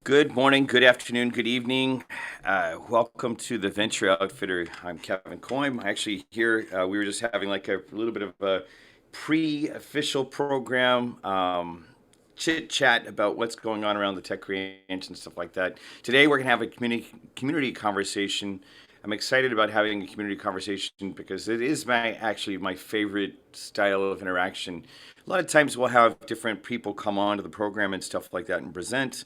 Good morning, good afternoon, good evening. Welcome to the Venture Outfitter. I'm Kevin Koym. Actually, here we were just having like a little bit of a pre-official program chit chat about what's going on around the tech ranch and stuff like that. Today, we're gonna have a community conversation. I'm excited about having a community conversation because it is my favorite style of interaction. A lot of times, we'll have different people come on to the program and stuff like that and present.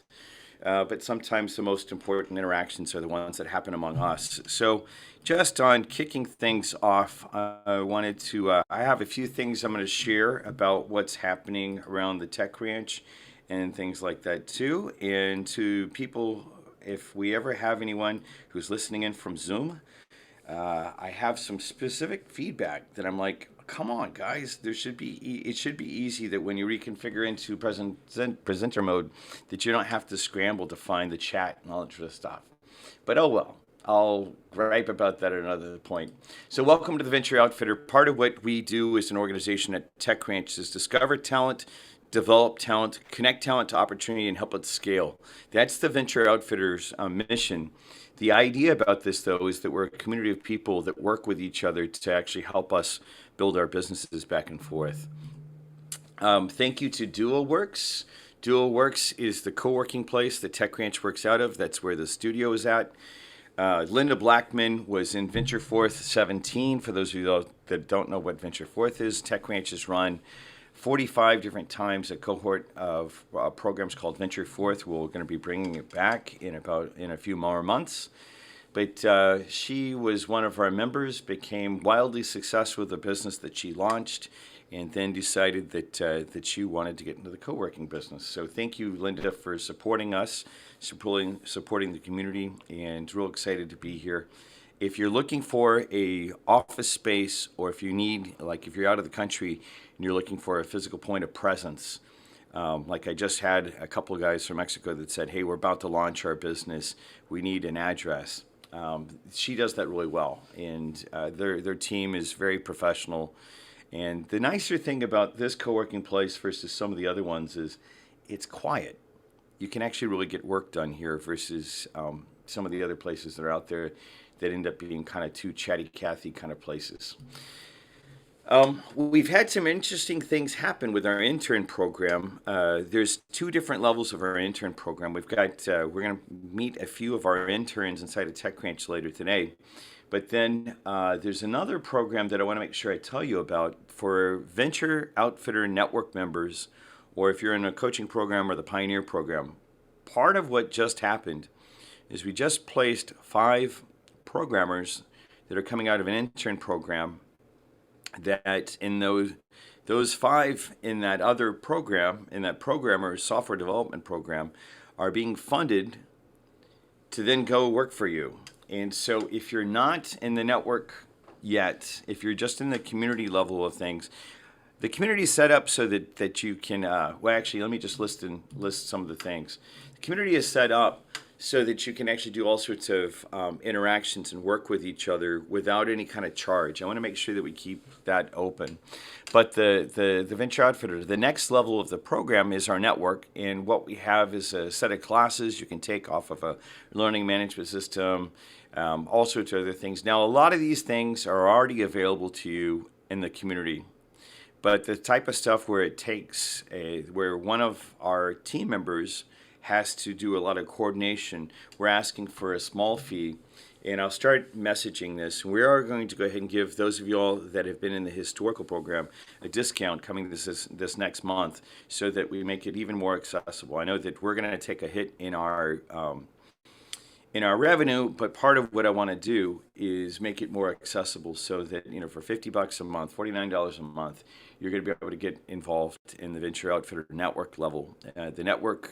But sometimes the most important interactions are the ones that happen among us. So, just on kicking things off, I have a few things I'm going to share about what's happening around the tech ranch and things like that too. And to people, if we ever have anyone who's listening in from Zoom, I have some specific feedback that I'm like, come on, guys, it should be easy that when you reconfigure into presenter mode, that you don't have to scramble to find the chat and all that sort of stuff. But oh well. I'll gripe about that at another point. So, welcome to the Venture Outfitter. Part of what we do as an organization at Tech Ranch is discover talent, develop talent, connect talent to opportunity, and help it scale. That's the Venture Outfitters mission. The idea about this, though, is that we're a community of people that work with each other to actually help us build our businesses back and forth. Thank you to DualWorks. DualWorks is the co-working place that Tech Ranch works out of. That's where the studio is at. Linda Blackman was in Venture Forth 17. For those of you that don't know what Venture Forth is, Tech Ranch has run 45 different times a cohort of programs called Venture Forth. We're going to be bringing it back in a few more months. But she was one of our members, became wildly successful with the business that she launched, and then decided that she wanted to get into the co-working business. So thank you, Linda, for supporting us, supporting the community, and real excited to be here. If you're looking for a office space, or if you need, like if you're out of the country and you're looking for a physical point of presence, like I just had a couple of guys from Mexico that said, "Hey, we're about to launch our business. We need an address." She does that really well, and their team is very professional. And the nicer thing about this co-working place versus some of the other ones is it's quiet. You can actually really get work done here versus some of the other places that are out there that end up being kind of too chatty Cathy kind of places. We've had some interesting things happen with our intern program. There's two different levels of our intern program. We're going to meet a few of our interns inside of Tech Ranch later today. But then there's another program that I want to make sure I tell you about for Venture Outfitter Network members, or if you're in a coaching program or the Pioneer program. Part of what just happened is we just placed 5 programmers that are coming out of an intern program that in those 5 in that other program, in that programmer software development program, are being funded to then go work for you. And so if you're not in the network yet, if you're just in the community level of things, the community is set up so that you can, well, actually, let me just list some of the things. The community is set up so that you can actually do all sorts of interactions and work with each other without any kind of charge. I want to make sure that we keep that open. But the Venture Outfitter, the next level of the program is our network. And what we have is a set of classes you can take off of a learning management system, all sorts of other things. Now, a lot of these things are already available to you in the community. But the type of stuff where where one of our team members has to do a lot of coordination, we're asking for a small fee. And I'll start messaging this. We are going to go ahead and give those of you all that have been in the historical program a discount coming this next month so that we make it even more accessible. I know that we're going to take a hit in our revenue, but part of what I want to do is make it more accessible so that, for $50 a month, $49 a month, you're going to be able to get involved in the Venture Outfitter network level. The network,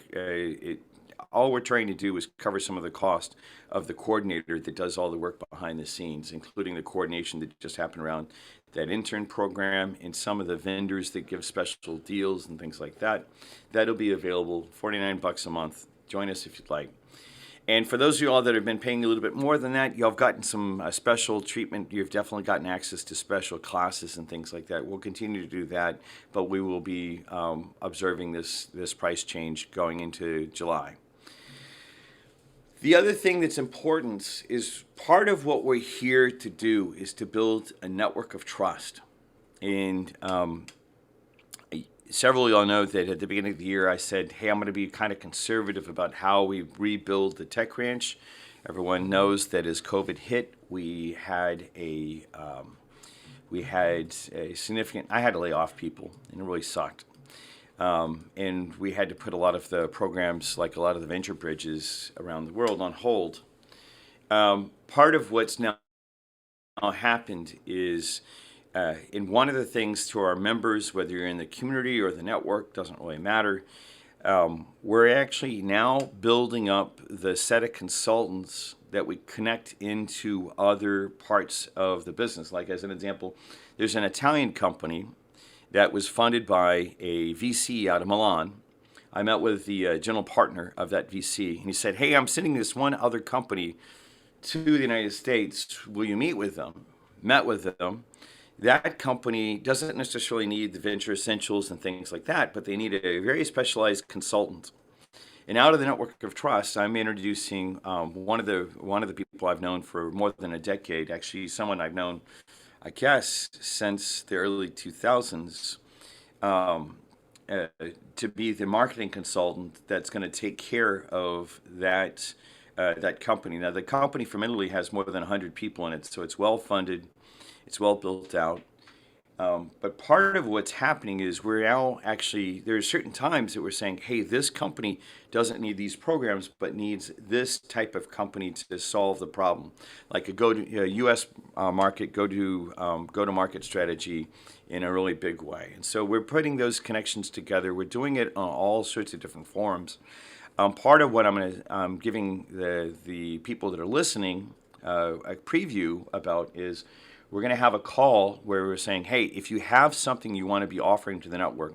all we're trying to do is cover some of the cost of the coordinator that does all the work behind the scenes, including the coordination that just happened around that intern program and some of the vendors that give special deals and things like that. That'll be available, $49 a month. Join us if you'd like. And for those of you all that have been paying a little bit more than that, you've gotten some special treatment. You've definitely gotten access to special classes and things like that. We'll continue to do that, but we will be observing this price change going into July. The other thing that's important is part of what we're here to do is to build a network of trust. And several of y'all know that at the beginning of the year, I said, hey, I'm going to be kind of conservative about how we rebuild the tech ranch. Everyone knows that as COVID hit, we had a significant, I had to lay off people, and it really sucked. And we had to put a lot of the programs, like a lot of the venture bridges around the world, on hold. Part of what's now happened is, and one of the things to our members, whether you're in the community or the network, doesn't really matter, we're actually now building up the set of consultants that we connect into other parts of the business. Like, as an example, there's an Italian company that was funded by a VC out of Milan. I met with the general partner of that VC, and he said, hey, I'm sending this one other company to the United States. Will you meet with them? Met with them. That company doesn't necessarily need the venture essentials and things like that, but they need a very specialized consultant. And out of the network of trust, I'm introducing one of the people I've known for more than a decade. Actually, someone I've known, I guess, since the early 2000s, to be the marketing consultant that's going to take care of that company. Now, the company from Italy has more than 100 people in it, so it's well funded, it's well built out. But part of what's happening is we're now actually, there are certain times that we're saying, hey, this company doesn't need these programs, but needs this type of company to solve the problem. Like a U.S. Market, go to market strategy in a really big way. And so we're putting those connections together. We're doing it on all sorts of different forums. Part of what I'm giving the people that are listening a preview about is we're going to have a call where we're saying, hey, if you have something you want to be offering to the network,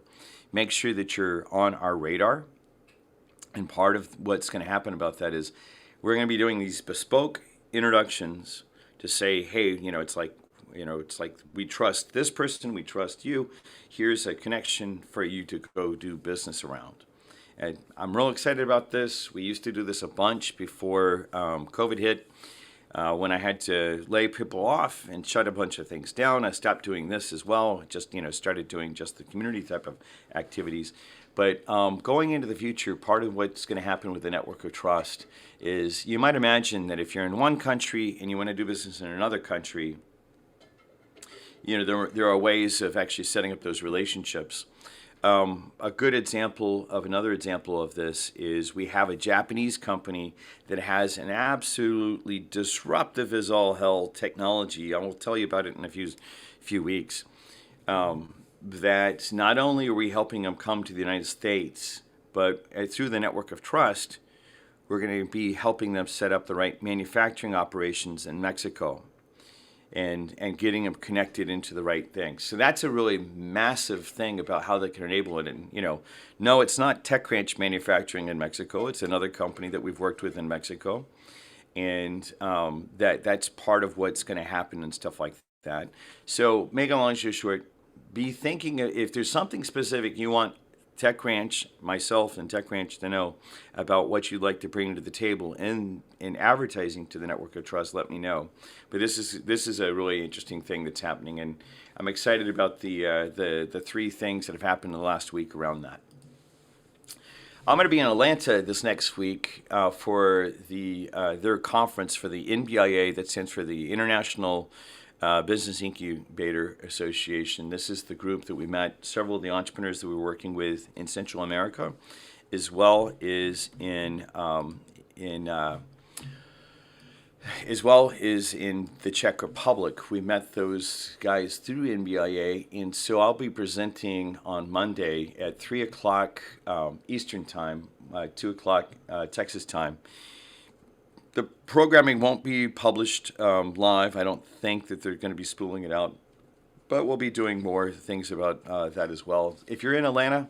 make sure that you're on our radar. And part of what's going to happen about that is we're going to be doing these bespoke introductions to say, hey, it's like we trust this person, we trust you. Here's a connection for you to go do business around. And I'm real excited about this. We used to do this a bunch before COVID hit. When I had to lay people off and shut a bunch of things down, I stopped doing this as well. Just started doing just the community type of activities. But going into the future, part of what's going to happen with the network of trust is you might imagine that if you're in one country and you want to do business in another country, there are ways of actually setting up those relationships. A good example of another example of this is we have a Japanese company that has an absolutely disruptive as all hell technology. I will tell you about it in a few weeks. That not only are we helping them come to the United States, but through the network of trust, we're going to be helping them set up the right manufacturing operations in Mexico. And getting them connected into the right things. So that's a really massive thing about how they can enable it. And, no, it's not TechCrunch manufacturing in Mexico. It's another company that we've worked with in Mexico. And that's part of what's going to happen and stuff like that. So make a long story short, be thinking if there's something specific you want TechCrunch, myself and TechCrunch to know about what you'd like to bring to the table in advertising to the network of trust, let me know. But this is a really interesting thing that's happening, and I'm excited about the three things that have happened in the last week around that. I'm going to be in Atlanta this next week for their conference for the NBIA, that stands for the International Business Incubator Association. This is the group that we met several of the entrepreneurs that we're working with in Central America, as well as in the Czech Republic. We met those guys through NBIA, and so I'll be presenting on Monday at 3 o'clock Eastern Time, 2 o'clock Texas time. The programming won't be published live. I don't think that they're going to be spooling it out, but we'll be doing more things about that as well. If you're in Atlanta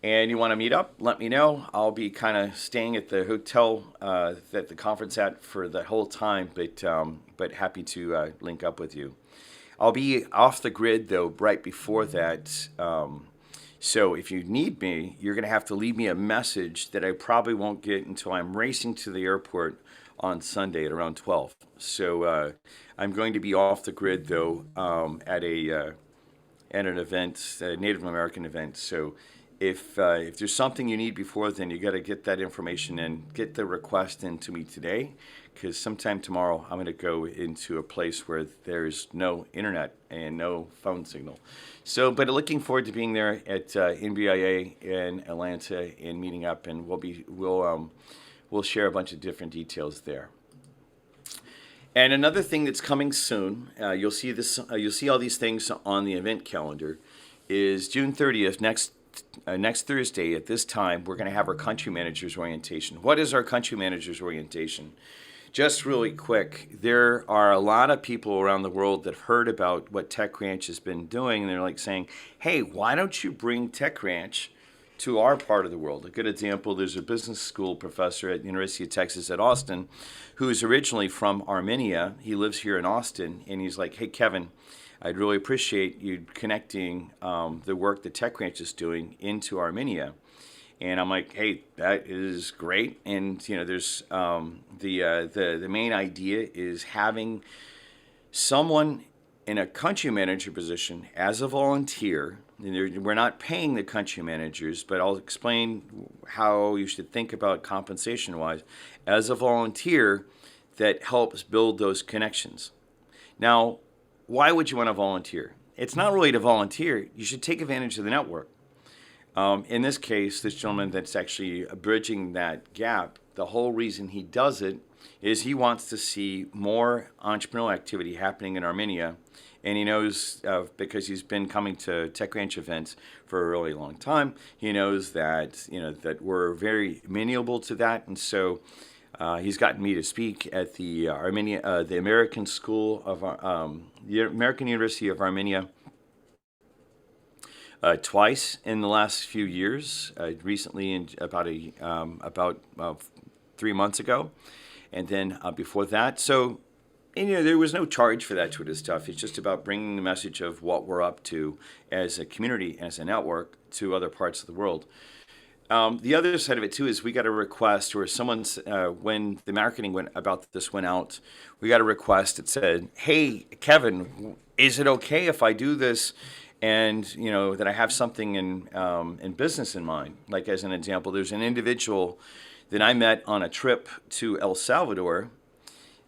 and you want to meet up, let me know. I'll be kind of staying at the hotel that the conference at for the whole time, but happy to link up with you. I'll be off the grid though right before that. So if you need me, you're going to have to leave me a message that I probably won't get until I'm racing to the airport on Sunday at around 12. So I'm going to be off the grid though at an event, a Native American event. So if there's something you need before then, you got to get that information in, get the request in to me today, because sometime tomorrow I'm going to go into a place where there's no internet and no phone signal. So, but looking forward to being there at NBIA in Atlanta and meeting up, and we'll share a bunch of different details there. And another thing that's coming soon, you'll see this. You'll see all these things on the event calendar. Is June 30th next Thursday at this time? We're going to have our country managers orientation. What is our country managers orientation? Just really quick, there are a lot of people around the world that have heard about what Tech Ranch has been doing, and they're like saying, "Hey, why don't you bring Tech Ranch to our part of the world?" A good example, there's a business school professor at the University of Texas at Austin who's originally from Armenia. He lives here in Austin, and he's like, "Hey, Kevin, I'd really appreciate you connecting the work that Tech Ranch is doing into Armenia." And I'm like, "Hey, that is great." And there's the main idea is having someone in a country manager position as a volunteer. And we're not paying the country managers, but I'll explain how you should think about compensation wise as a volunteer that helps build those connections. Now, why would you want to volunteer? It's not really to volunteer. You should take advantage of the network. In this case, this gentleman that's actually bridging that gap, the whole reason he does it is he wants to see more entrepreneurial activity happening in Armenia. And he knows, because he's been coming to Tech Ranch events for a really long time, he knows that that we're very amenable to that. And so he's gotten me to speak at the the American School of the American University of Armenia twice in the last few years. Recently, in about 3 months ago, and then before that. So, and there was no charge for that sort of stuff. It's just about bringing the message of what we're up to as a community, as a network, to other parts of the world. The other side of it too is we got a request, or someone's when the marketing went out, we got a request that said, "Hey, Kevin, is it okay if I do this?" And that I have something in business in mind. Like as an example, there's an individual that I met on a trip to El Salvador.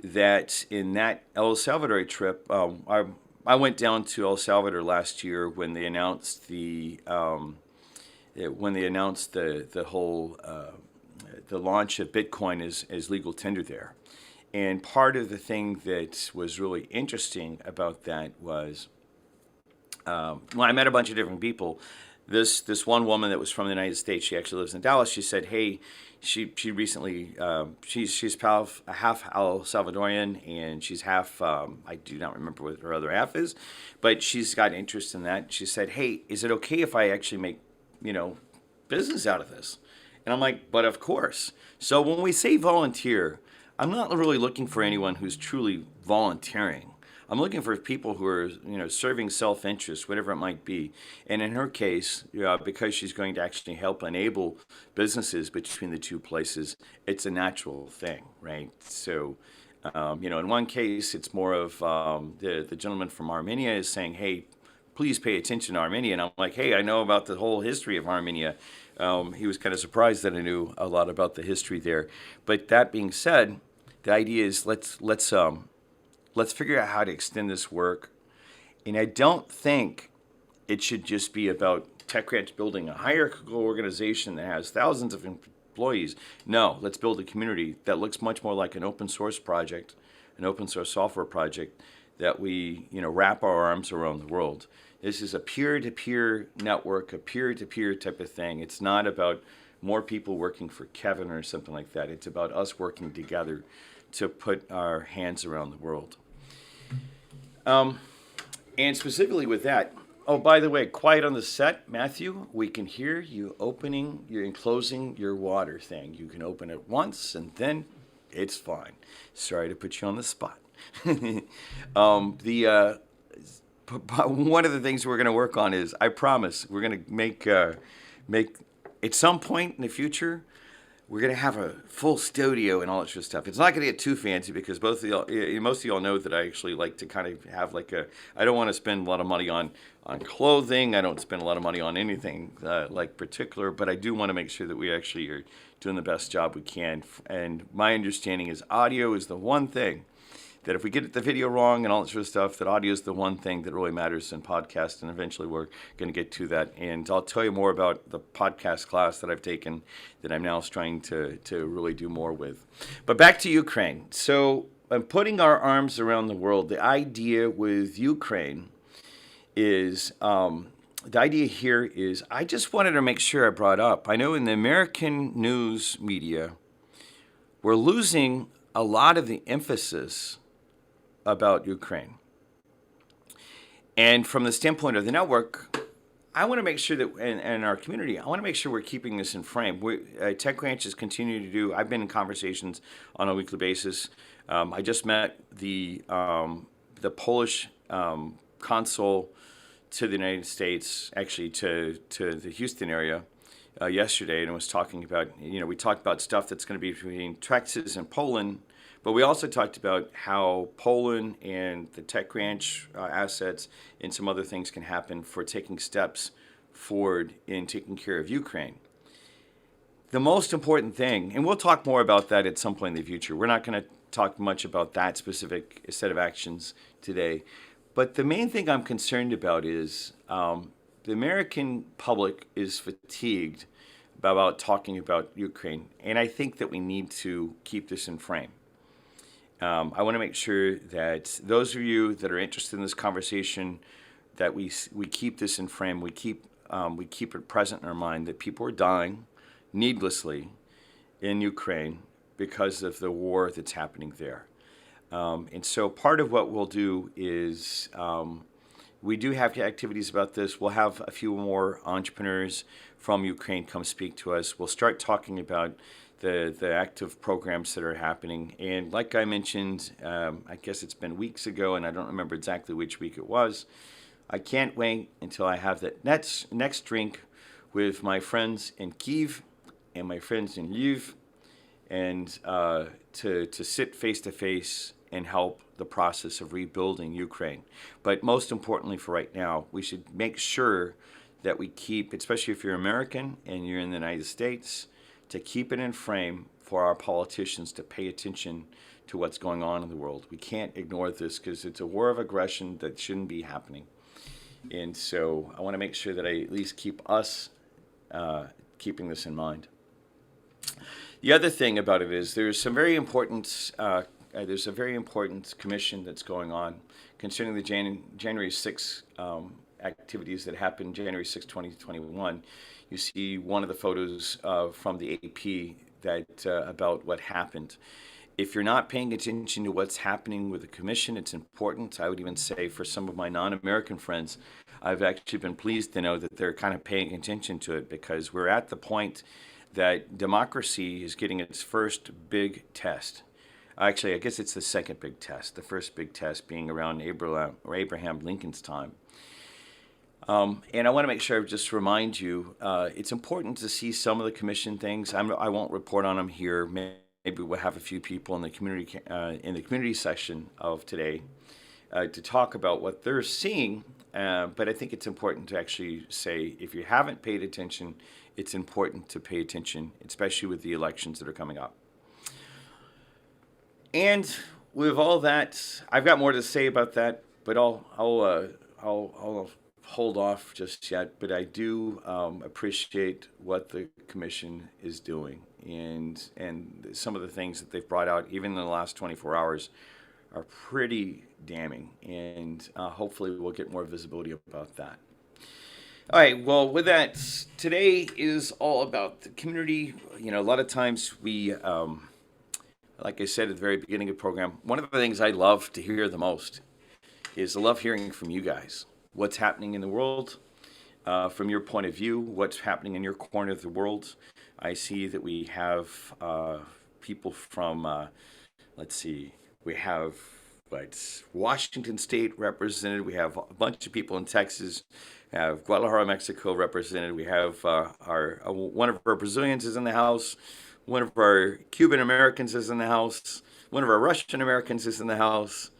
That in that El Salvador trip, I went down to El Salvador last year when they announced the whole the launch of Bitcoin as legal tender there. And part of the thing that was really interesting about that was, well, I met a bunch of different people. This one woman that was from the United States, she actually lives in Dallas. She said, "Hey," she recently she's half El Salvadorian, and she's half I do not remember what her other half is, but she's got interest in that. She said, "Hey, is it okay if I actually make business out of this?" And I'm like, "But of course." So when we say volunteer, I'm not really looking for anyone who's truly volunteering. I'm looking for people who are, serving self-interest, whatever it might be. And in her case, because she's going to actually help enable businesses between the two places, it's a natural thing, right? So, in one case, it's more of the gentleman from Armenia is saying, "Hey, please pay attention to Armenia." And I'm like, "Hey, I know about the whole history of Armenia." He was kind of surprised that I knew a lot about the history there. But that being said, the idea is let's figure out how to extend this work. And I don't think it should just be about Tech Ranch building a hierarchical organization that has thousands of employees. No, let's build a community that looks much more like an open source project, an open source software project that we, wrap our arms around the world. This is a peer-to-peer network, a peer-to-peer type of thing. It's not about more people working for Kevin or something like that. It's about us working together to put our hands around the world. And specifically with that, oh, by the way, quiet on the set, Matthew, we can hear you you're enclosing your water thing. You can open it once and then it's fine. Sorry to put you on the spot. The but one of the things we're going to work on is, I promise, we're going to make at some point in the future, we're gonna have a full studio and all that sort of stuff. It's not gonna get too fancy because both of y'all, most of y'all know that I actually like to kind of have like a. I don't want to spend a lot of money on clothing. I don't spend a lot of money on anything like particular, but I do want to make sure that we actually are doing the best job we can. And my understanding is audio is the one thing that if we get the video wrong and all that sort of stuff, that audio is the one thing that really matters in podcasts, and eventually we're going to get to that. And I'll tell you more about the podcast class that I've taken that I'm now trying to really do more with. But back to Ukraine. So I'm putting our arms around the world. The idea with Ukraine is, the idea here is, I just wanted to make sure I brought up, I know in the American news media, we're losing a lot of the emphasis about Ukraine. And from the standpoint of the network, I want to make sure that, in our community, I want to make sure we're keeping this in frame. TechCrunch is continuing to do, I've been in conversations on a weekly basis. I just met the Polish consul to the United States, actually to the Houston area yesterday, and was talking about, we talked about stuff that's going to be between Texas and Poland. But we also talked about how Poland and the TechCrunch assets and some other things can happen for taking steps forward in taking care of Ukraine. The most important thing, and we'll talk more about that at some point in the future. We're not going to talk much about that specific set of actions today. But the main thing I'm concerned about is the American public is fatigued about talking about Ukraine. And I think that we need to keep this in frame. I want to make sure that those of you that are interested in this conversation, that we keep this in frame. We keep it present in our mind that people are dying needlessly in Ukraine because of the war that's happening there. And so part of what we'll do is we do have activities about this. We'll have a few more entrepreneurs from Ukraine come speak to us. We'll start talking about the active programs that are happening. And like I mentioned, I guess it's been weeks ago, and I don't remember exactly which week it was. I can't wait until I have that next drink with my friends in Kyiv and my friends in Lviv, and to sit face to face and help the process of rebuilding Ukraine. But most importantly for right now, we should make sure that we keep, especially if you're American and you're in the United States, to keep it in frame for our politicians to pay attention to what's going on in the world. We can't ignore this because it's a war of aggression that shouldn't be happening. And so I want to make sure that I at least keep us keeping this in mind. The other thing about it is there's a very important commission that's going on concerning the January 6th activities that happened January 6, 2021. You see one of the photos from the AP that about what happened. If you're not paying attention to what's happening with the commission, it's important. I would even say for some of my non-American friends, I've actually been pleased to know that they're kind of paying attention to it, because we're at the point that democracy is getting its first big test. Actually, I guess it's the second big test, the first big test being around Abraham Lincoln's time. And I want to make sure I just remind you, it's important to see some of the commission things. I won't report on them here. Maybe we'll have a few people in the community section of today to talk about what they're seeing. But I think it's important to actually say, if you haven't paid attention, it's important to pay attention, especially with the elections that are coming up. And with all that, I've got more to say about that, but I'll hold off just yet. But I do appreciate what the commission is doing, and some of the things that they've brought out, even in the last 24 hours, are pretty damning. And hopefully we'll get more visibility about that. All right, well, with that, today is all about the community. You know, a lot of times we, like I said at the very beginning of the program, one of the things I love to hear the most is I love hearing from you guys. What's happening in the world, from your point of view, what's happening in your corner of the world. I see that we have people from, let's see, we have but Washington State represented. We have a bunch of people in Texas. We have Guadalajara, Mexico represented. We have our one of our Brazilians is in the house. One of our Cuban Americans is in the house. One of our Russian Americans is in the house.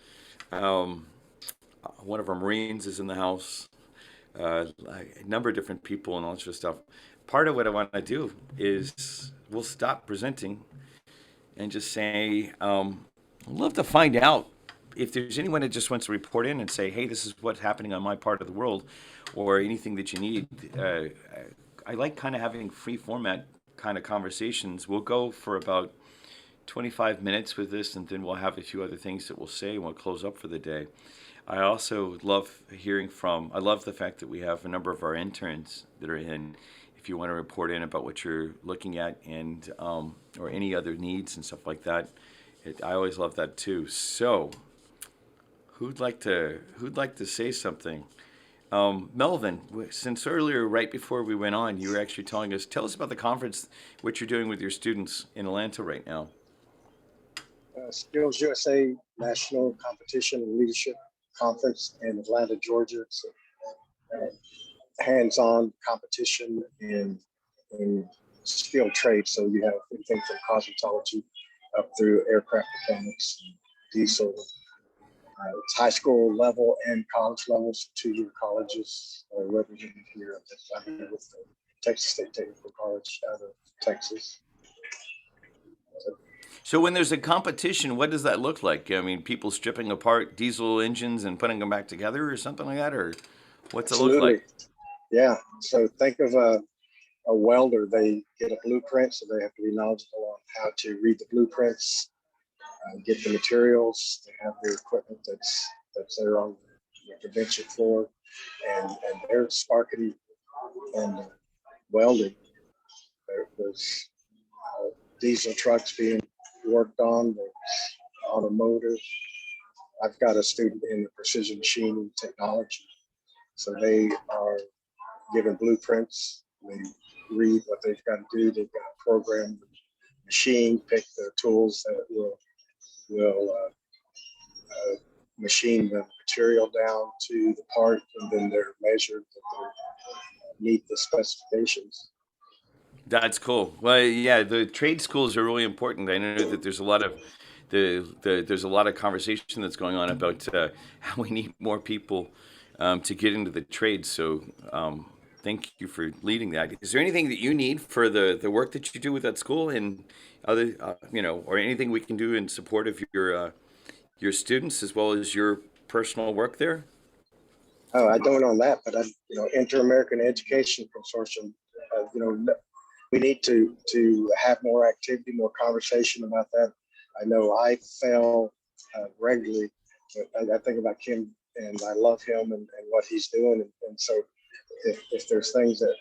Um, One of our Marines is in the house. A number of different people and all that sort of stuff. Part of what I want to do is we'll stop presenting and just say, I'd love to find out if there's anyone that just wants to report in and say, hey, this is what's happening on my part of the world, or anything that you need. I like kind of having free format kind of conversations. We'll go for about 25 minutes with this, and then we'll have a few other things that we'll say, and we'll close up for the day. I also love hearing from, I love the fact that we have a number of our interns that are in. If you want to report in about what you're looking at and or any other needs and stuff like that, I always love that too. So, who'd like to say something? Melvin, since earlier, right before we went on, you were actually telling us, tell us about the conference, what you're doing with your students in Atlanta right now. Skills USA National Competition and Leadership Conference in Atlanta, Georgia. It's a hands-on competition in skilled trades. So you have everything from cosmetology up through aircraft mechanics, diesel. It's high school level and college levels, 2-year colleges are represented here. I'm here with the Texas State Technical College out of Texas. So when there's a competition, what does that look like? I mean, people stripping apart diesel engines and putting them back together or something like that, or what's it look Absolutely. like? Yeah. So think of a welder. They get a blueprint, so they have to be knowledgeable on how to read the blueprints, get the materials. They have their equipment that's there on the convention floor, and they're sparking and welding. There's diesel trucks being worked on. There's automotive. I've got a student in precision machining technology, so they are given blueprints. They read what they've got to do. They've got to program the machine, pick the tools that will machine the material down to the part, and then they're measured that they meet the specifications. That's cool. Well, yeah, the trade schools are really important. I know that there's a lot of there's a lot of conversation that's going on about how we need more people to get into the trade. So thank you for leading that. Is there anything that you need for the work that you do with that school and other or anything we can do in support of your students as well as your personal work there? Oh, I don't on that, but Inter-American Education Consortium. We need to have more activity, more conversation about that. I know I fail regularly. I think about Kim, and I love him and what he's doing. And so if there's things that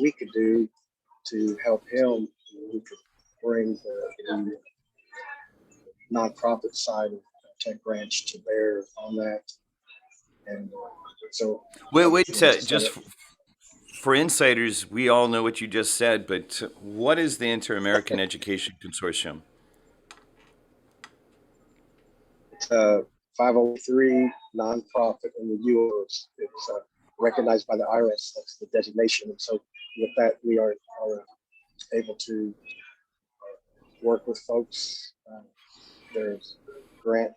we could do to help him, we could bring the nonprofit side of Tech Branch to bear on that. And so, Wait, just for insiders, we all know what you just said, but what is the Inter-American Education Consortium? it's a 503 nonprofit in the U.S. It's recognized by the IRS. That's the designation. And so with that, we are able to work with folks. There's grant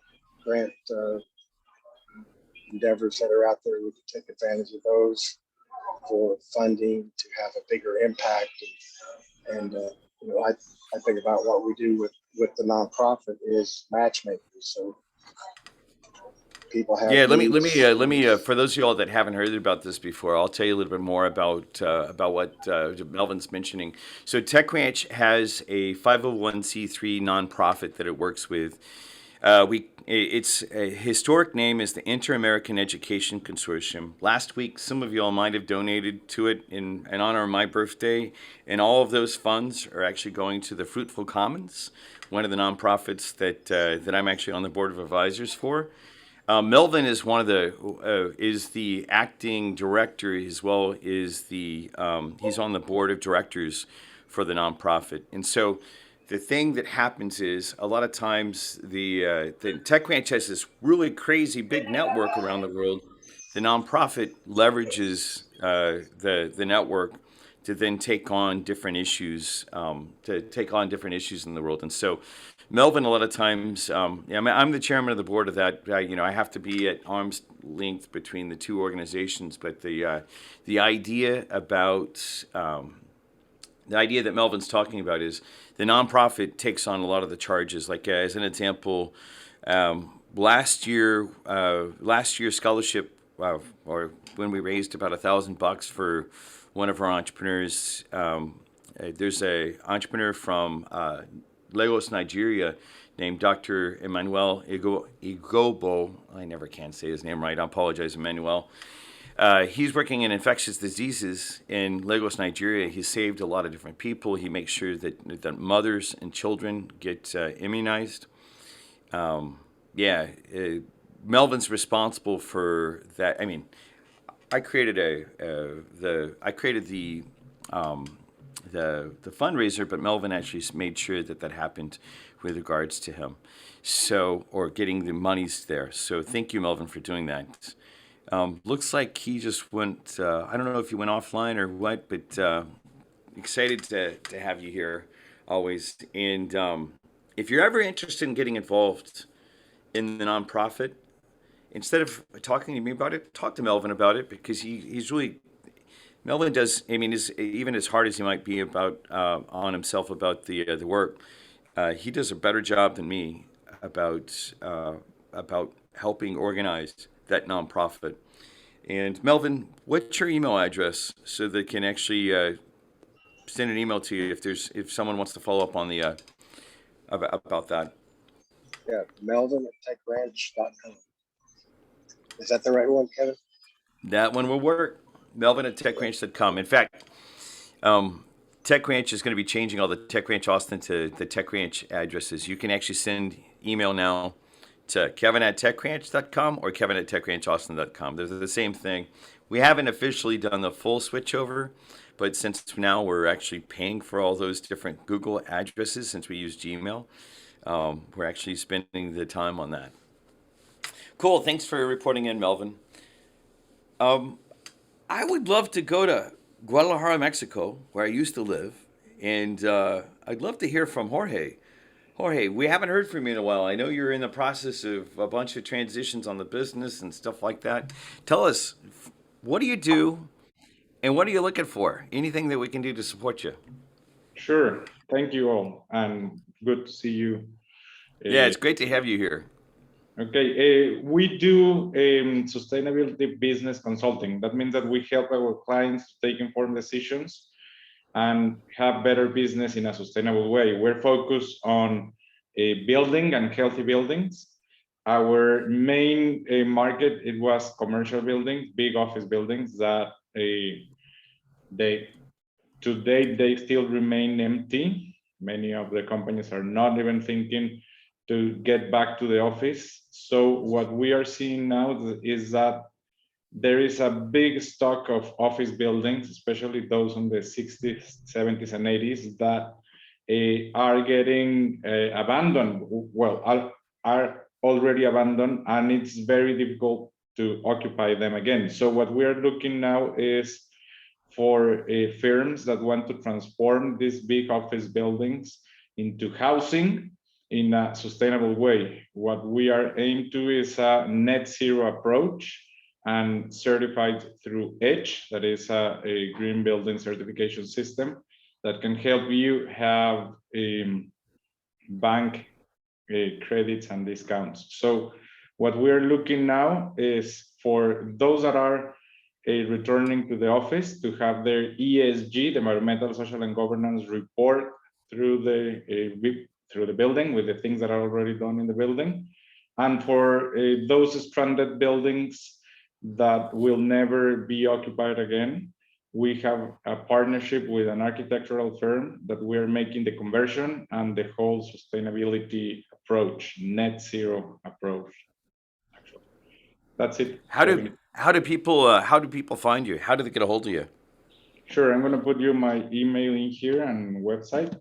endeavors that are out there. We can take advantage of those for funding to have a bigger impact. And I think about what we do with the nonprofit is matchmakers. So people have Yeah, needs. let me for those of y'all that haven't heard about this before, I'll tell you a little bit more about what Melvin's mentioning. So Tech Ranch has a 501c3 nonprofit that it works with. Its a historic name is the Inter-American Education Consortium. Last week, some of y'all might have donated to it in honor of my birthday, and all of those funds are actually going to the Fruitful Commons, one of the nonprofits that I'm actually on the board of advisors for. Melvin is one of is the acting director as well as he's on the board of directors for the nonprofit, and so the thing that happens is a lot of times the tech ranch has this really crazy big network around the world. The nonprofit leverages the network to then take on different issues, in the world. And so, Melvin, a lot of times, yeah, I'm the chairman of the board of that. I have to be at arm's length between the two organizations. But the idea about the idea that Melvin's talking about is the nonprofit takes on a lot of the charges. Like as an example, last year scholarship, or when we raised about $1,000 for one of our entrepreneurs. There's a entrepreneur from Lagos, Nigeria, named Dr. Emmanuel Igobo. I never can say his name right. I apologize, Emmanuel. He's working in infectious diseases in Lagos, Nigeria. He's saved a lot of different people. He makes sure that mothers and children get immunized. Yeah, Melvin's responsible for that. I mean, I created I created the fundraiser, but Melvin actually made sure that that happened with regards to him. So, or getting the monies there. So, thank you, Melvin, for doing that. Looks like he just went. I don't know if he went offline or what, but excited to have you here always. And if you're ever interested in getting involved in the nonprofit, instead of talking to me about it, talk to Melvin about it because he's really Melvin does. I mean, even as hard as he might be about on himself about the work, he does a better job than me about about helping organize that nonprofit. And Melvin, what's your email address so they can actually send an email to you if someone wants to follow up on the about that? Yeah, Melvin at techranch.com. Is that the right one, Kevin? That one will work. Melvin at techranch.com. In fact, Tech Ranch is going to be changing all the Tech Ranch Austin to the Tech Ranch addresses. You can actually send email now to Kevin at techranch.com or Kevin at techranchaustin.com. They're the same thing. We haven't officially done the full switchover, but since now we're actually paying for all those different Google addresses since we use Gmail, we're actually spending the time on that. Cool. Thanks for reporting in, Melvin. I would love to go to Guadalajara, Mexico, where I used to live, and I'd love to hear from Jorge. Jorge, we haven't heard from you in a while. I know you're in the process of a bunch of transitions on the business and stuff like that. Tell us, what do you do and what are you looking for? Anything that we can do to support you? Sure. Thank you all, and good to see you. Yeah, Uh, it's great to have you here. okay, we do sustainability business consulting. That means that we help our clients to take informed decisions and have better business in a sustainable way. We're focused on building and healthy buildings. Our main market, it was commercial buildings, big office buildings that they today they still remain empty. Many of the companies are not even thinking to get back to the office. So what we are seeing now is that there is a big stock of office buildings, especially those in the 60s, 70s, and 80s, that are getting abandoned. Well, are already abandoned, and it's very difficult to occupy them again. So what we are looking now is for firms that want to transform these big office buildings into housing in a sustainable way. What we are aimed to is a net zero approach and certified through EDGE, that is a green building certification system that can help you have bank credits and discounts. So what we're looking now is for those that are returning to the office to have their ESG, the environmental, social, and governance report through the building with the things that are already done in the building. And for those stranded buildings that will never be occupied again, we have a partnership with an architectural firm that we're making the conversion and the whole sustainability approach, net zero approach. Actually, that's it. How do people find you? How do they get a hold of you? Sure, I'm going to put you my email in here and website.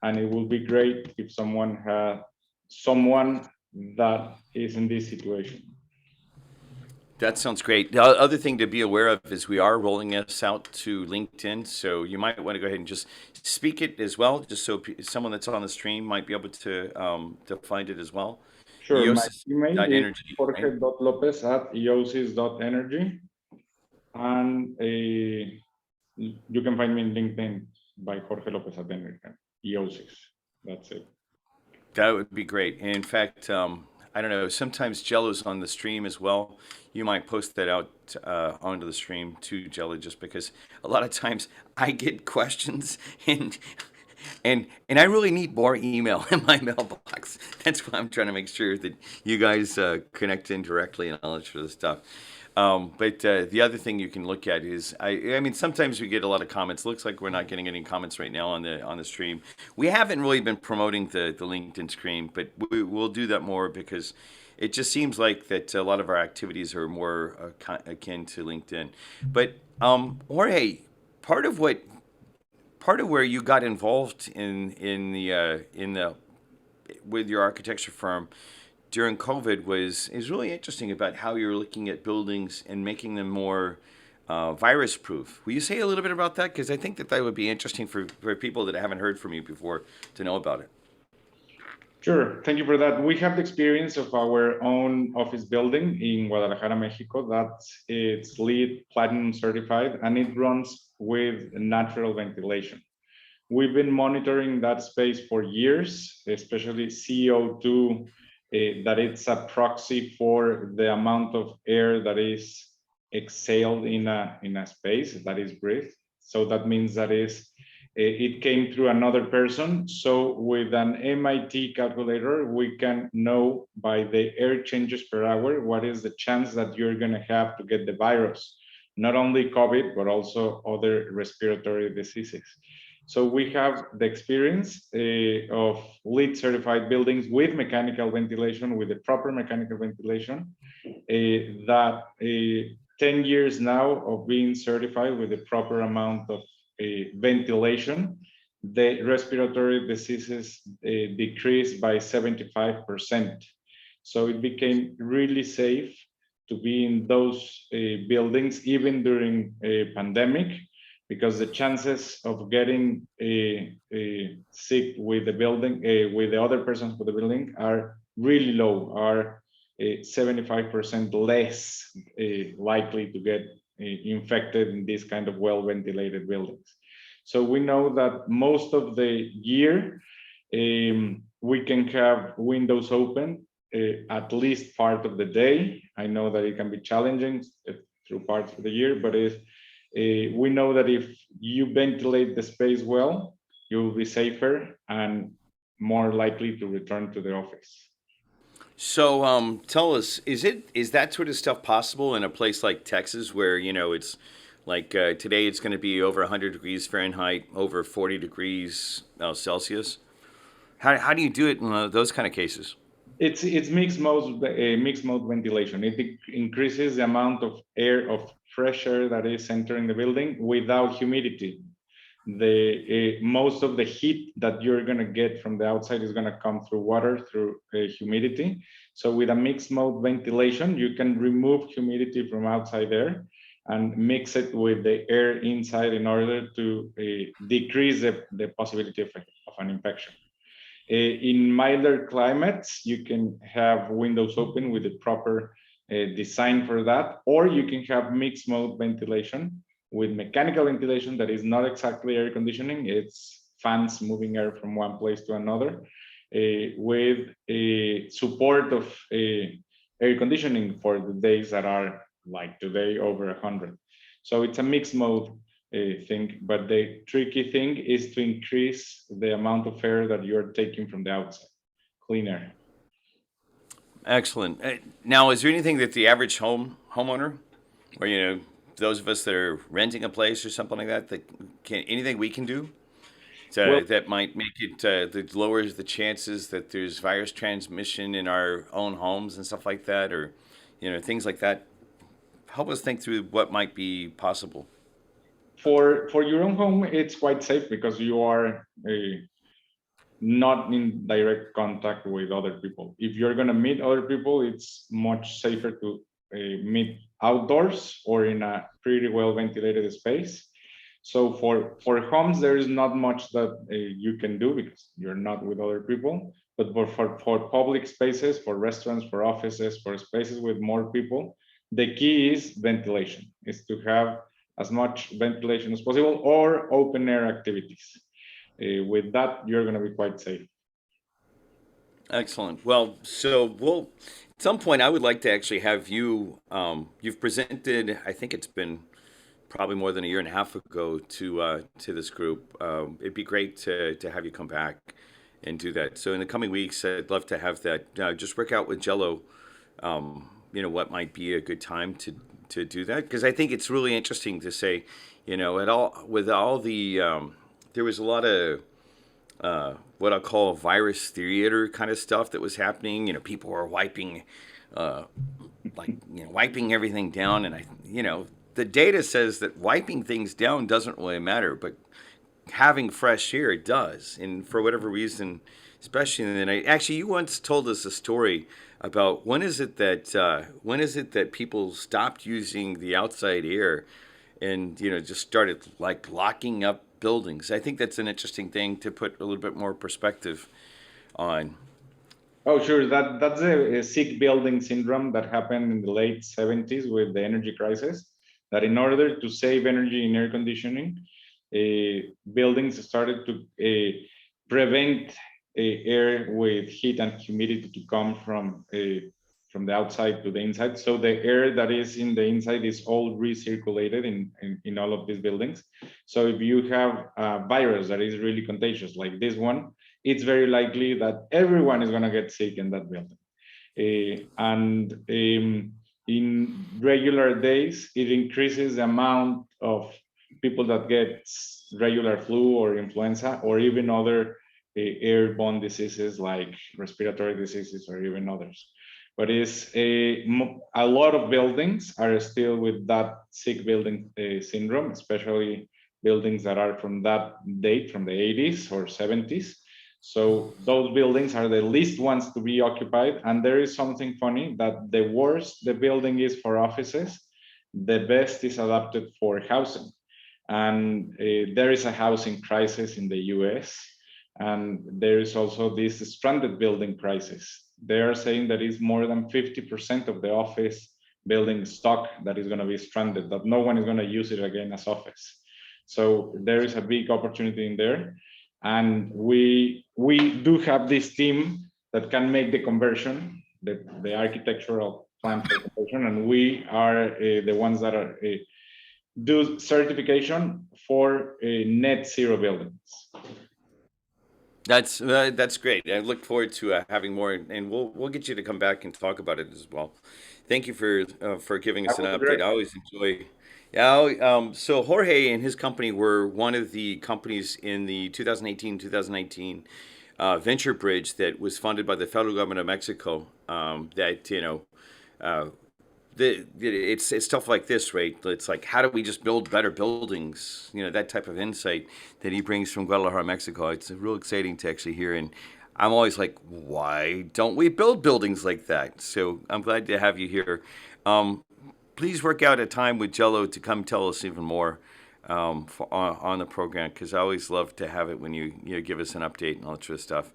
and it will be great if someone had someone that is in this situation. That sounds great. The other thing to be aware of is we are rolling this out to LinkedIn, so you might want to go ahead and just speak it as well, just so someone that's on the stream might be able to find it as well. Sure, my email is Eosis.energy, right? jorge.lopez@eosis.energy, and you can find me in LinkedIn by Jorge Lopez at EOSIS. That's it. That would be great. And in fact, I don't know, sometimes Jello's on the stream as well. You might post that out onto the stream to Jello, just because a lot of times I get questions and I really need more email in my mailbox. That's why I'm trying to make sure that you guys connect in directly and all that sort of stuff. But the other thing you can look at is, I mean, sometimes we get a lot of comments. Looks like we're not getting any comments right now on the stream. We haven't really been promoting the LinkedIn stream, but we'll do that more, because it just seems like that a lot of our activities are more akin to LinkedIn. But Jorge, part of what part of where you got involved in the with your architecture firm during COVID is really interesting, about how you're looking at buildings and making them more virus proof. Will you say a little bit about that? Because I think that that would be interesting for people that haven't heard from you before to know about it. Sure, thank you for that. We have the experience of our own office building in Guadalajara, Mexico. That's it's LEED Platinum certified, and it runs with natural ventilation. We've been monitoring that space for years, especially CO2, that it's a proxy for the amount of air that is exhaled in a space that is breathed. So that means that it came through another person. So with an MIT calculator, we can know by the air changes per hour what is the chance that you're going to have to get the virus, not only COVID, but also other respiratory diseases. So we have the experience of LEED certified buildings with mechanical ventilation, with the proper mechanical ventilation, that 10 years now of being certified with the proper amount of ventilation, the respiratory diseases decreased by 75%. So it became really safe to be in those buildings, even during a pandemic, because the chances of getting sick with the building, with the other persons with the building, are really low, are 75% less likely to get infected in this kind of well-ventilated buildings. So we know that most of the year, we can have windows open at least part of the day. I know that it can be challenging through parts of the year, but we know that if you ventilate the space well, you will be safer and more likely to return to the office. So tell us, is that sort of stuff possible in a place like Texas, where it's like today it's going to be over 100 degrees Fahrenheit, over 40 degrees Celsius? How do you do it in those kind of cases? It's mixed mode ventilation. It increases the amount of air, of fresh air, that is entering the building without humidity. The most of the heat that you're going to get from the outside is going to come through water, through humidity. So with a mixed mode ventilation, you can remove humidity from outside air and mix it with the air inside in order to decrease the possibility of an infection. In milder climates, you can have windows open with the proper design for that, or you can have mixed mode ventilation with mechanical ventilation that is not exactly air conditioning. It's fans moving air from one place to another, with a support of air conditioning for the days that are like today, over 100. So it's a mixed mode thing, but the tricky thing is to increase the amount of air that you're taking from the outside, clean air. Excellent. Now, is there anything that the average homeowner, or those of us that are renting a place or something like that, anything we can do Well, that might make it that lowers the chances that there's virus transmission in our own homes and stuff like that, or things like that? Help us think through what might be possible. for your own home, it's quite safe because you are not in direct contact with other people. If you're going to meet other people, it's much safer to meet outdoors or in a pretty well ventilated space. So for homes, there is not much that you can do because you're not with other people. But for public spaces, for restaurants, for offices, for spaces with more people, the key is ventilation, is to have as much ventilation as possible or open air activities. With that, you're going to be quite safe. Excellent. Well, so we'll at some point I would like to actually have you. You've presented. I think it's been probably more than a year and a half ago to this group. It'd be great to have you come back and do that. So in the coming weeks, I'd love to have that. Just work out with Jello. What might be a good time to do that, because I think it's really interesting to say, at all with all the there was a lot of what I call virus theater kind of stuff that was happening. People were wiping, wiping everything down, and the data says that wiping things down doesn't really matter, but having fresh air does. And for whatever reason, especially in the night, actually, you once told us a story about when is it that people stopped using the outside air and just started like locking up buildings. I think that's an interesting thing to put a little bit more perspective on. Oh, sure. That's a sick building syndrome that happened in the late 70s with the energy crisis. That in order to save energy in air conditioning, buildings started to prevent air with heat and humidity to come from the outside to the inside. So the air that is in the inside is all recirculated in all of these buildings. So if you have a virus that is really contagious, like this one, it's very likely that everyone is going to get sick in that building. And in regular days, it increases the amount of people that get regular flu or influenza or even other airborne diseases like respiratory diseases or even others. But a lot of buildings are still with that sick building syndrome, especially buildings that are from that date, from the 80s or 70s. So those buildings are the least ones to be occupied. And there is something funny that the worse the building is for offices, the best is adapted for housing. And there is a housing crisis in the US. And there is also this stranded building crisis. They are saying that it's more than 50% of the office building stock that is going to be stranded, that no one is going to use it again as office. So there is a big opportunity in there. And we do have this team that can make the conversion, the architectural plan for conversion, and we are the ones that are do certification for net zero buildings. That's great. I look forward to having more, and we'll get you to come back and talk about it as well. Thank you for giving us That an would be update. great. I always enjoy. Yeah, so Jorge and his company were one of the companies in the 2018-2019 venture bridge that was funded by the federal government of Mexico. That uh, it's stuff like this, right? It's like, how do we just build better buildings? That type of insight that he brings from Guadalajara, Mexico. It's real exciting to actually hear. And I'm always like, why don't we build buildings like that? So I'm glad to have you here. Please work out a time with Jello to come tell us even more on the program, because I always love to have it when you give us an update and all that sort of stuff.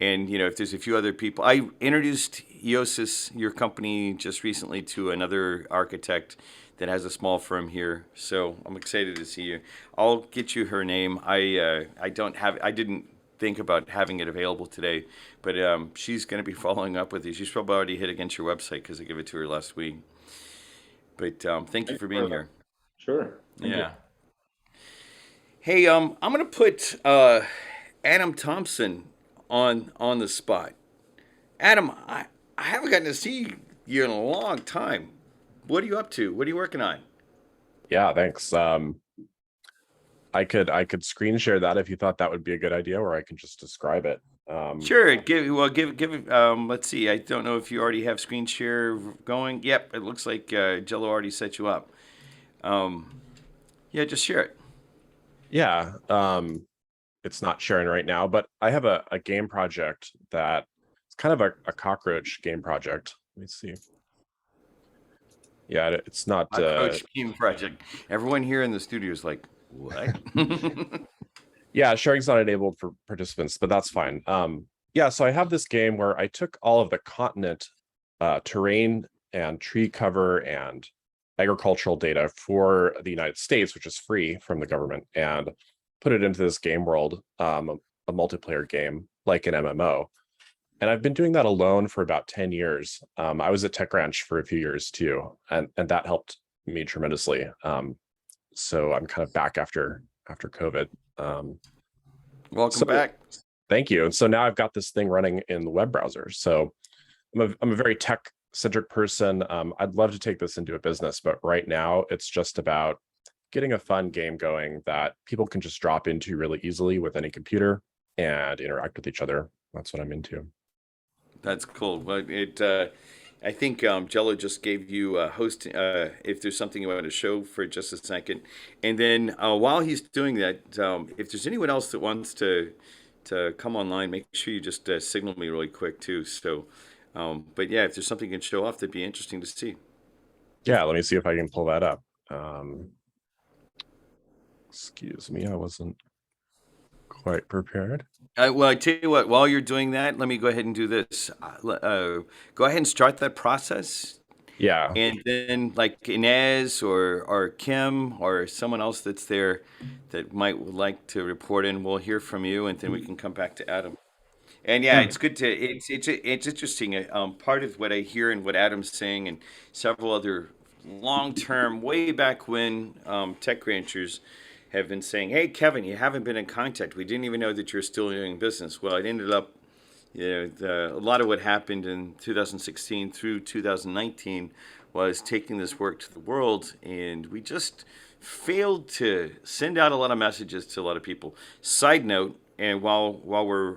And if there's a few other people, I introduced Iosis, your company, just recently to another architect that has a small firm here. So I'm excited to see you. I'll get you her name. I didn't think about having it available today, but she's going to be following up with you. She's probably already hit against your website because I gave it to her last week. But thank you Thank for you being for that. here. Sure. Thank you. Yeah. Hey, I'm gonna put Adam Thompson on the spot. Adam, I haven't gotten to see you in a long time. What are you up to? What are you working on? Yeah, thanks. I could screen share that if you thought that would be a good idea, or I can just describe it. Sure. Give. Let's see. I don't know if you already have screen share going. Yep. It looks like Jello already set you up. Yeah. Just share it. Yeah. it's not sharing right now, but I have a game project that it's kind of a cockroach game project. Let me see. Yeah, it's not. Coach Team Project. Everyone here in the studio is like, what? Yeah, sharing's not enabled for participants, but that's fine. Yeah, so I have this game where I took all of the continent terrain and tree cover and agricultural data for the United States, which is free from the government, and put it into this game world, a multiplayer game like an MMO. And I've been doing that alone for about 10 years. I was at Tech Ranch for a few years too, and that helped me tremendously. So I'm kind of back after COVID. Welcome So back. thank you. And so now I've got this thing running in the web browser. So I'm a very tech centric person. I'd love to take this into a business, but right now it's just about getting a fun game going that people can just drop into really easily with any computer and interact with each other. That's what I'm into. That's cool. Well, I think Jello just gave you a host. If there's something you want to show for just a second, and then while he's doing that, if there's anyone else that wants to come online, make sure you just signal me really quick too. So, but yeah, if there's something you can show off, that'd be interesting to see. Yeah, let me see if I can pull that up. Excuse me, I wasn't quite prepared. Well, I tell you what, while you're doing that, let me go ahead and do this. Go ahead and start that process. Yeah. And then, like Inez or Kim or someone else that's there that might would like to report in, we'll hear from you, and then we can come back to Adam. And yeah, Yeah. it's good to it's interesting. Part of what I hear and what Adam's saying, and several other long term, way back when tech ranchers have been saying, "Hey, Kevin, you haven't been in contact. We didn't even know that you're still doing business." Well, it ended up, a lot of what happened in 2016 through 2019 was taking this work to the world, and we just failed to send out a lot of messages to a lot of people. Side note, and while we're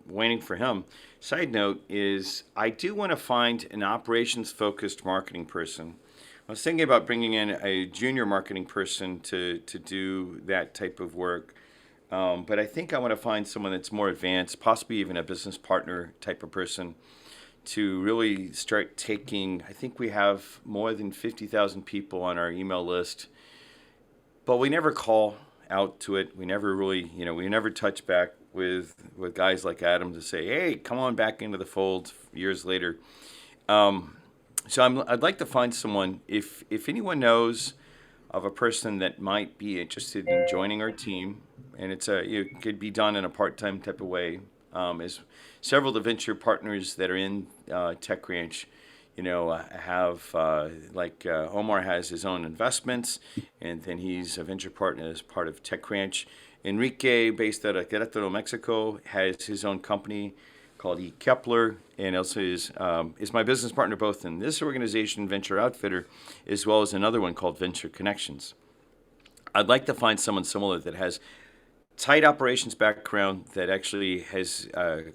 waiting for him, side note is I do want to find an operations focused marketing person. I was thinking about bringing in a junior marketing person to do that type of work. But I think I want to find someone that's more advanced, possibly even a business partner type of person to really start taking. I think we have more than 50,000 people on our email list, but we never call out to it. We never really, we never touch back with guys like Adam to say, hey, come on back into the fold years later. So I'd like to find someone, if anyone knows of a person that might be interested in joining our team, and it could be done in a part-time type of way. As several of the venture partners that are in Tech Ranch, have Omar has his own investments, and then he's a venture partner as part of Tech Ranch. Enrique, based out of Querétaro, Mexico, has his own company called E. Kepler, and also is my business partner both in this organization, Venture Outfitter, as well as another one called Venture Connections. I'd like to find someone similar that has tight operations background that actually has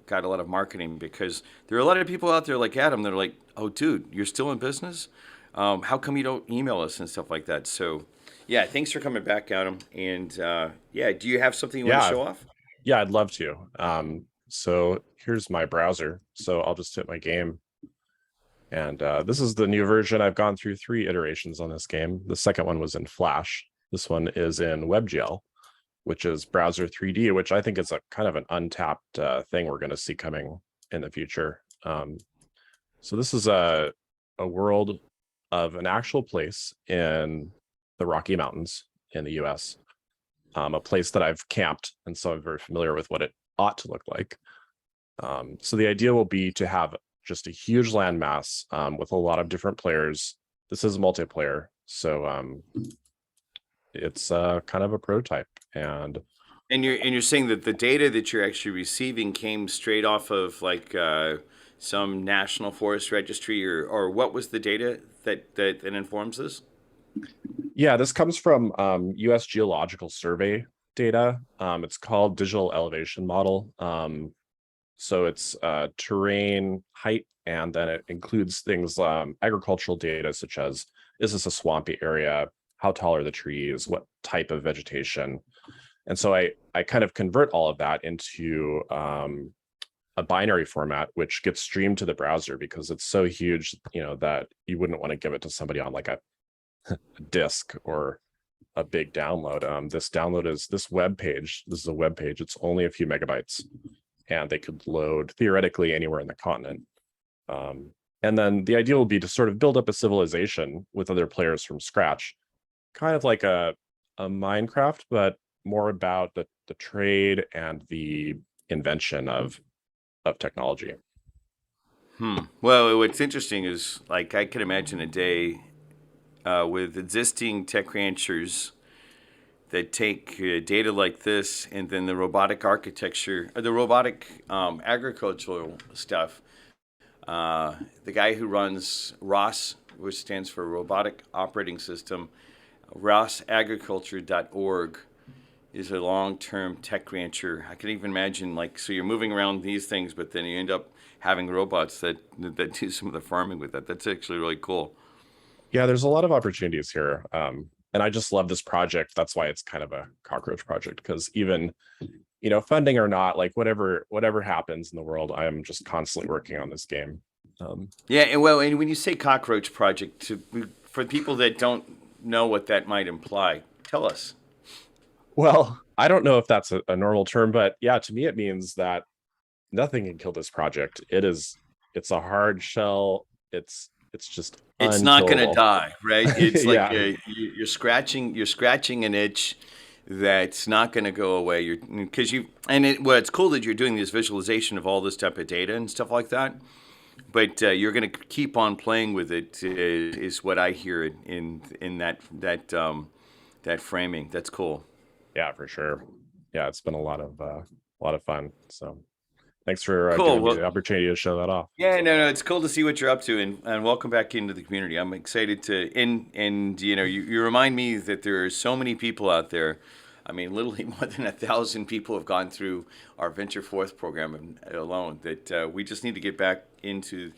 got a lot of marketing, because there are a lot of people out there like Adam that are like, oh, dude, you're still in business? How come you don't email us and stuff like that? So, yeah, thanks for coming back, Adam. And yeah, do you have something you want to show off? Yeah, I'd love to. So here's my browser. So I'll just hit my game. And this is the new version. I've gone through 3 iterations on this game. The second one was in Flash. This one is in WebGL, which is browser 3D, which I think is a kind of an untapped thing we're going to see coming in the future. So this is a world of an actual place in the Rocky Mountains in the US, a place that I've camped, and so I'm very familiar with what it ought to look like. So the idea will be to have just a huge landmass with a lot of different players. This is multiplayer, so it's kind of a prototype. And you're saying that the data that you're actually receiving came straight off of like some national forest registry, or what was the data that informs this? Yeah, this comes from US Geological Survey data. It's called digital elevation model. So it's terrain, height, and then it includes things, agricultural data, such as, is this a swampy area? How tall are the trees? What type of vegetation? And so I kind of convert all of that into a binary format, which gets streamed to the browser because it's so huge, that you wouldn't want to give it to somebody on like a disk or a big download. This web page. This is a web page. It's only a few megabytes, and they could load theoretically anywhere in the continent. And then the idea will be to sort of build up a civilization with other players from scratch, kind of like a Minecraft, but more about the trade and the invention of technology. Well, what's interesting is, like, I can imagine a day with existing tech ranchers that take data like this, and then the robotic architecture, or the robotic agricultural stuff. The guy who runs ROS, which stands for Robotic Operating System, rosagriculture.org, is a long-term tech rancher. I can even imagine, like, so you're moving around these things, but then you end up having robots that do some of the farming with that. That's actually really cool. Yeah, there's a lot of opportunities here. And I just love this project. That's why it's kind of a cockroach project, because even, funding or not, like whatever happens in the world, I am just constantly working on this game. Yeah, and well, and when you say cockroach project, for people that don't know what that might imply, tell us. Well, I don't know if that's a normal term, but yeah, to me, it means that nothing can kill this project. It's a hard shell. It's just It's not going to unkillable. die, right? It's like Yeah. you're scratching an itch that's not going to go away. It's cool that you're doing this visualization of all this type of data and stuff like that. But you're going to keep on playing with it, is what I hear in that framing. That's cool. Yeah, for sure. Yeah, it's been a lot of fun. So thanks for Cool. giving me Well, the opportunity to show that off. yeah, no, it's cool to see what you're up to, and welcome back into the community. I'm excited to, and you remind me that there are so many people out there. I mean, literally more than 1,000 people have gone through our Venture Forth program alone. That we just need to get back into,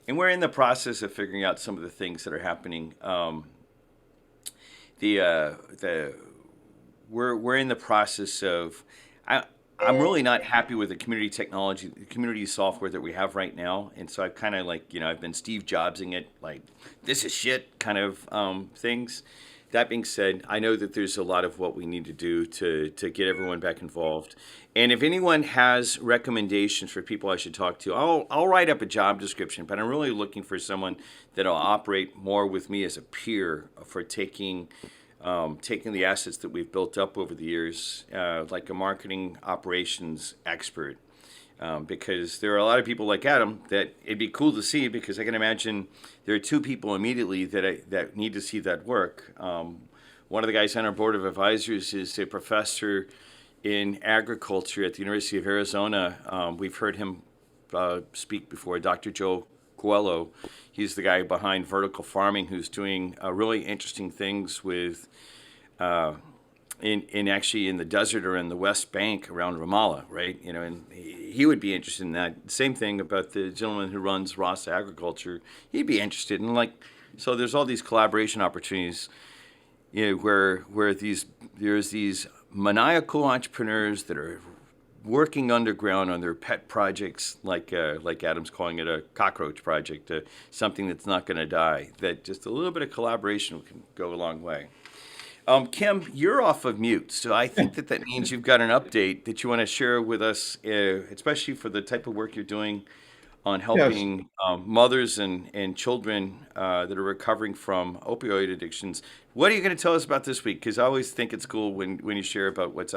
and we're in the process of figuring out some of the things that are happening. We're in the process of. I'm really not happy with the community technology, the community software that we have right now, and so I've kind of I've been Steve Jobsing it, like this is shit kind of things. That being said, I know that there's a lot of what we need to do to get everyone back involved. And if anyone has recommendations for people I should talk to, I'll write up a job description. But I'm really looking for someone that'll operate more with me as a peer for taking the assets that we've built up over the years, like a marketing operations expert. Because there are a lot of people like Adam that it'd be cool to see, because I can imagine there are two people immediately that need to see that work. One of the guys on our board of advisors is a professor in agriculture at the University of Arizona. We've heard him speak before, Dr. Joe Coelho. He's the guy behind vertical farming, who's doing really interesting things with in the desert or in the West Bank around Ramallah, right? And he would be interested in that. Same thing about the gentleman who runs Ross Agriculture. He'd be interested in so there's all these collaboration opportunities, where there's these maniacal entrepreneurs that are working underground on their pet projects, like Adam's calling it, a cockroach project, something that's not going to die. That just a little bit of collaboration can go a long way. Kim, you're off of mute, so I think that means you've got an update that you want to share with us, especially for the type of work you're doing on Yes. helping mothers and children that are recovering from opioid addictions. What are you going to tell us about this week? Because I always think it's cool when you share about what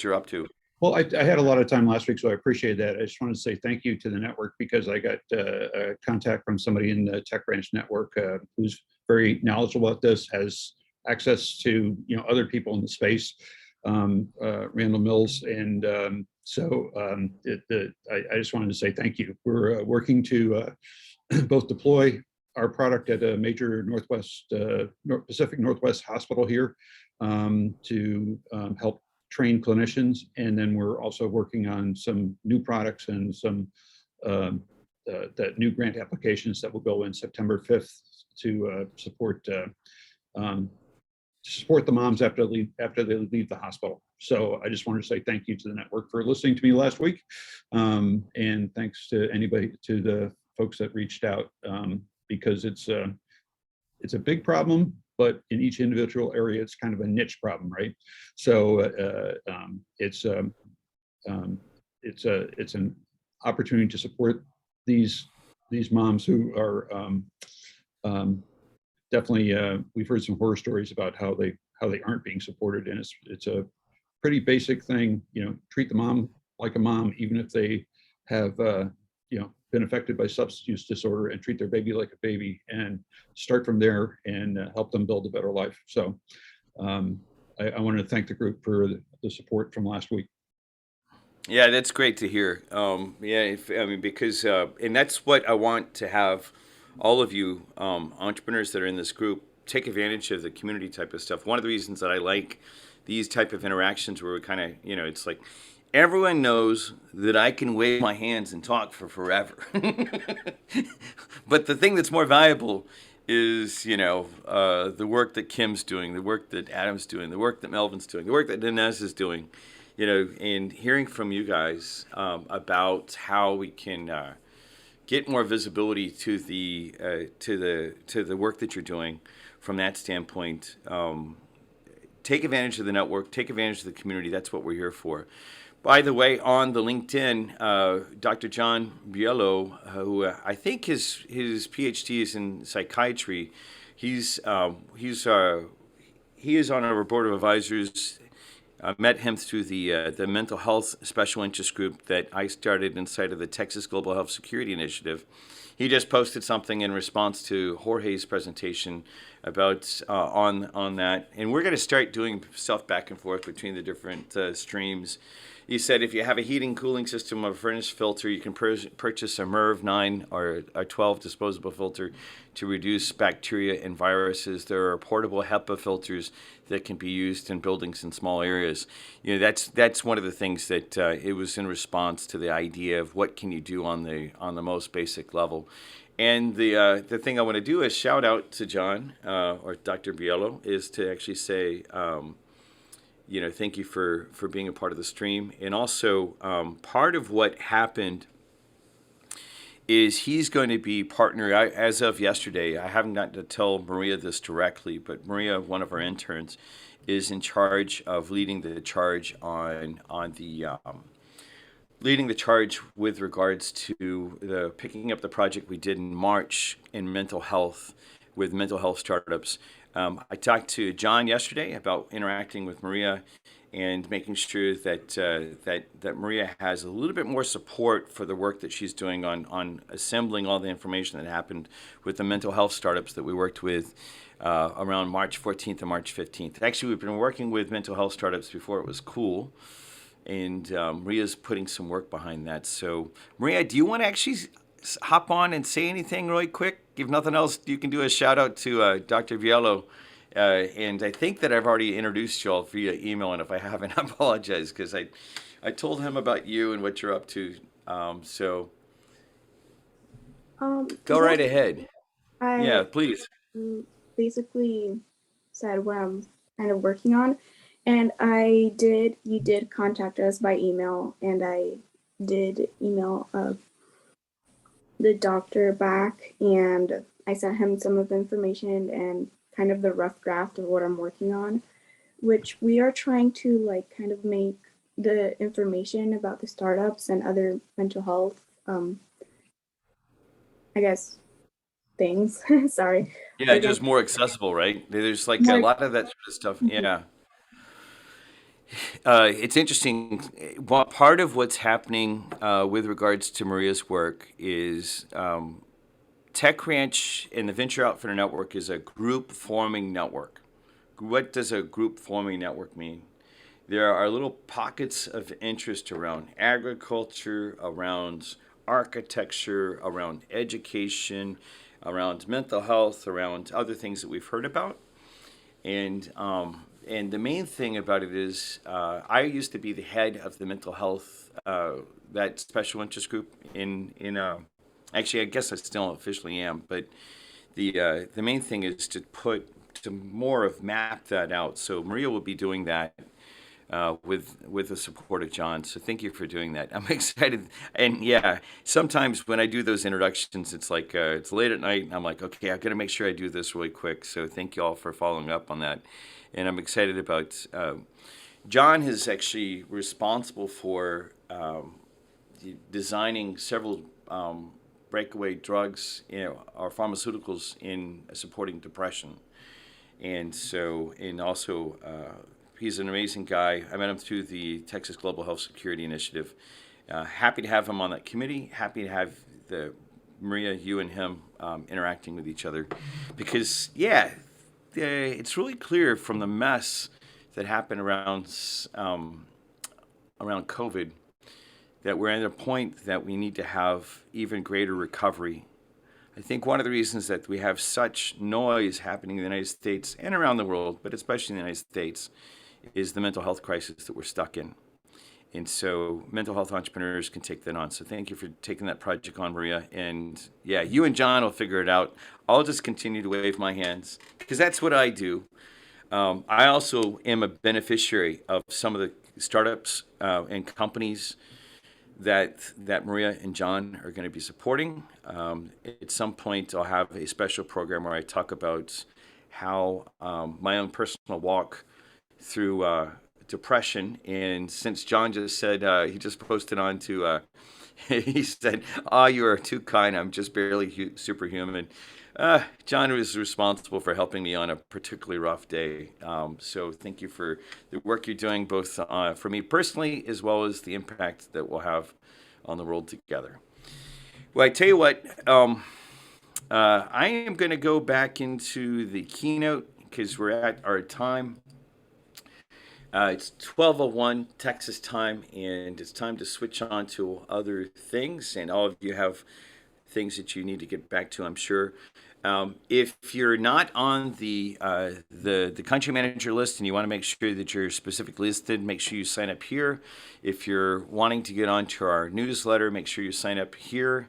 you're up to. Well, I had a lot of time last week, so I appreciate that. I just wanted to say thank you to the network, because I got a contact from somebody in the Tech Branch network who's very knowledgeable about this, has access to other people in the space, Randall Mills, and I just wanted to say thank you. We're working to both deploy our product at a major Pacific Northwest hospital here to help train clinicians, and then we're also working on some new products and some that new grant applications that will go in September 5th to support the moms after they leave the hospital. So I just wanted to say thank you to the network for listening to me last week. And thanks to the folks that reached out, because it's a big problem, but in each individual area, it's kind of a niche problem, right? So it's an opportunity to support these moms who are definitely. We've heard some horror stories about how they aren't being supported, and it's a pretty basic thing. Treat the mom like a mom, even if they have been affected by substance use disorder, and treat their baby like a baby, and start from there and help them build a better life. So I wanted to thank the group for the support from last week. Yeah, that's great to hear. Because and that's what I want to have all of you entrepreneurs that are in this group take advantage of the community type of stuff. One of the reasons that I like these type of interactions where we kind of, it's like everyone knows that I can wave my hands and talk for forever. But the thing that's more valuable is, the work that Kim's doing, the work that Adam's doing, the work that Melvin's doing, the work that Dinesh is doing, and hearing from you guys about how we can get more visibility to the work that you're doing from that standpoint. Take advantage of the network, take advantage of the community. That's what we're here for. By the way, on the LinkedIn, Dr. John Biello, who I think his PhD is in psychiatry, he is on our board of advisors. I met him through the mental health special interest group that I started inside of the Texas Global Health Security Initiative. He just posted something in response to Jorge's presentation about on that, and we're going to start doing stuff back and forth between the different streams. He said if you have a heating cooling system or a furnace filter, you can purchase a MERV 9 or a 12 disposable filter to reduce bacteria and viruses. There are portable HEPA filters that can be used in buildings in small areas. That's one of the things that it was in response to the idea of what can you do on the most basic level. And the thing I want to do is shout out to John or Dr. Biello is to actually say, thank you for being a part of the stream. And also, part of what happened is he's going to be partner. As of yesterday, I haven't gotten to tell Maria this directly, but Maria, one of our interns, is in charge of leading the charge leading the charge with regards to the picking up the project we did in March in mental health with mental health startups. I talked to John yesterday about interacting with Maria and making sure that that Maria has a little bit more support for the work that she's doing on assembling all the information that happened with the mental health startups that we worked with around March 14th and March 15th. Actually, we've been working with mental health startups before it was cool, and Maria's putting some work behind that. So, Maria, do you want to actually hop on and say anything really quick? If nothing else, you can do a shout out to Dr. Viello. And I think that I've already introduced you all via email, and if I haven't, I apologize because I told him about you and what you're up to. So go right ahead. Yeah, I please. basically said what I'm kind of working on, and you did contact us by email, and I did email the doctor back, and I sent him some of the information and kind of the rough draft of what I'm working on, which we are trying to kind of make the information about the startups and other mental health, I guess, things. Sorry. Yeah, just more accessible, right? There's like a lot of that sort of stuff. Yeah. It's interesting. Part of what's happening with regards to Maria's work is Tech Ranch and the Venture Outfitter Network is a group forming network. What does a group forming network mean? There are little pockets of interest around agriculture, around architecture, around education, around mental health, around other things that we've heard about. And the main thing about it is I used to be the head of the mental health, that special interest group actually, I guess I still officially am, but the main thing is to more of map that out. So Maria will be doing that with the support of John. So thank you for doing that. I'm excited. And yeah, sometimes when I do those introductions, it's like it's late at night, and I'm like, okay, I've got to make sure I do this really quick. So thank you all for following up on that. And I'm excited about John is actually responsible for designing several breakaway drugs, or pharmaceuticals in supporting depression. And so, and also, he's an amazing guy. I met him through the Texas Global Health Security Initiative. Happy to have him on that committee. Happy to have Maria, you and him interacting with each other, because it's really clear from the mess that happened around COVID that we're at a point that we need to have even greater recovery. I think one of the reasons that we have such noise happening in the United States and around the world, but especially in the United States, is the mental health crisis that we're stuck in. And so mental health entrepreneurs can take that on. So thank you for taking that project on, Maria. And yeah, you and John will figure it out. I'll just continue to wave my hands, because that's what I do. I also am a beneficiary of some of the startups and companies that Maria and John are going to be supporting. At some point, I'll have a special program where I talk about how my own personal walk through depression. And since John just said, he just posted on to, he said, "Oh, you are too kind. I'm just barely superhuman." John was responsible for helping me on a particularly rough day. So thank you for the work you're doing, both for me personally, as well as the impact that we'll have on the world together. Well, I tell you what, I am going to go back into the keynote, because we're at our time. It's 12:01 Texas time, and it's time to switch on to other things. And all of you have things that you need to get back to, I'm sure. If you're not on the country manager list and you want to make sure that you're specifically listed, make sure you sign up here. If you're wanting to get onto our newsletter, make sure you sign up here.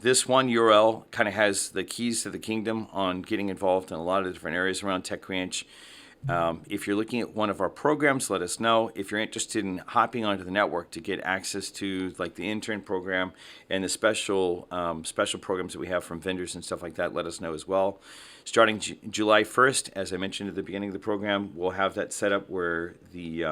This one URL kind of has the keys to the kingdom on getting involved in a lot of different areas around Tech Ranch. If you're looking at one of our programs, let us know. If you're interested in hopping onto the network to get access to like the intern program and the special programs that we have from vendors and stuff like that, let us know as well. Starting July 1st, as I mentioned at the beginning of the program, we'll have that set up where the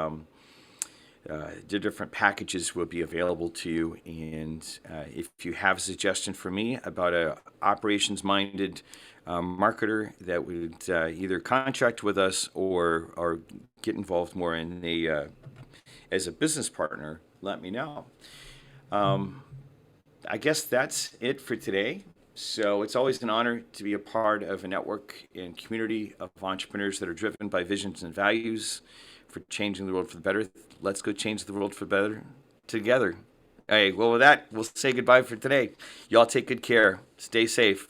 different packages will be available to you. And if you have a suggestion for me about a operations-minded marketer that would either contract with us or get involved more in as a business partner, let me know. I guess that's it for today. So it's always an honor to be a part of a network and community of entrepreneurs that are driven by visions and values for changing the world for the better. Let's go change the world for the better together. All right, well, with that, we'll say goodbye for today. Y'all take good care. Stay safe.